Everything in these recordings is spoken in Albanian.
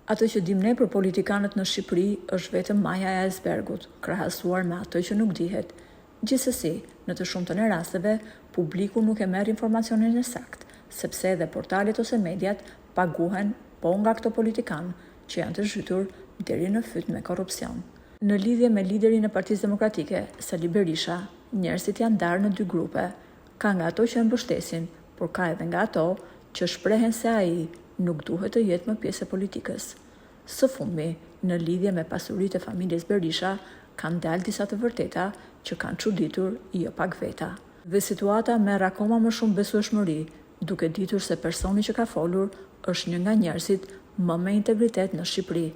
Atë që dim ne për politikanët në Shqipëri është vetëm maja e icebergut, krahasuar me atë që nuk dihet. Gjithsesi, në të shumtën e rasteve, publiku nuk e merr informacionin e saktë, sepse edhe portalet ose mediat paguhen po nga këto politikanë që janë të zhytur deri në fytyrë me korrupsion. Në lidhje me liderin e Partisë Demokratike, Sali Berisha, njerëzit janë ndarë në dy grupe. Ka nga ato që e mbështesin, por ka edhe nga ato që shprehen se ai nuk duhet të jetë më pjesë e politikës. Së fundmi, në lidhje me pasuritë e familjes Berisha, kanë dalë disa të vërteta që kanë çuditur jo pak veta. Dhe situata merr akoma më shumë besueshmëri, duke ditur se personi që ka folur është një nga njerëzit më me integritet në Shqipëri.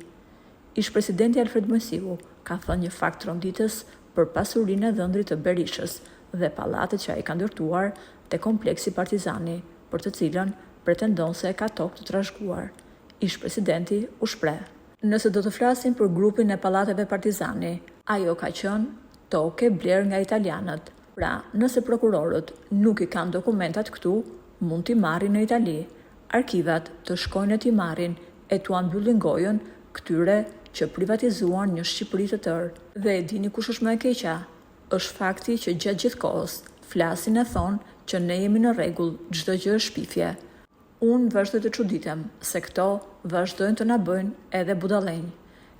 Ish-presidenti Alfred Mosiu ka thënë një fakt ronditës për pasurinë e dhëndrit të Berishës dhe pallatet që ai ka ndërtuar te kompleksi Partizani, për të cilën pretendon se ka tokë të trashëguar. Ish-presidenti u shpreh: "Nëse do të flasim për grupin e pallateve Partizani, ajo ka qenë tokë bler nga italianët. Pra, nëse prokurorët nuk i kanë dokumentat këtu, mund t'i marrin në Itali. Arkivat të shkojnë t'i marrin e t'u mbyllin gojën këtyre që privatizuan një Shqipëri të tërë. Dhe e dini kush është më e keqja? Është fakti që gjatë gjithë kohës flasin e thonë që ne jemi në rregull, çdo gjë është shpifje. Unë vazhdoj të çuditem se këto vazhdojnë të na bëjnë edhe budallënj.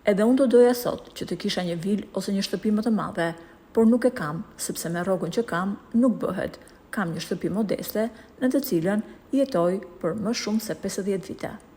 Edhe unë do doja sot që të kisha një vil ose një shtëpi më të madhe, por nuk e kam, sepse me rrogën që kam nuk bëhet. Kam një shtëpi modeste në të cilën jetoj për më shumë se 50 vite."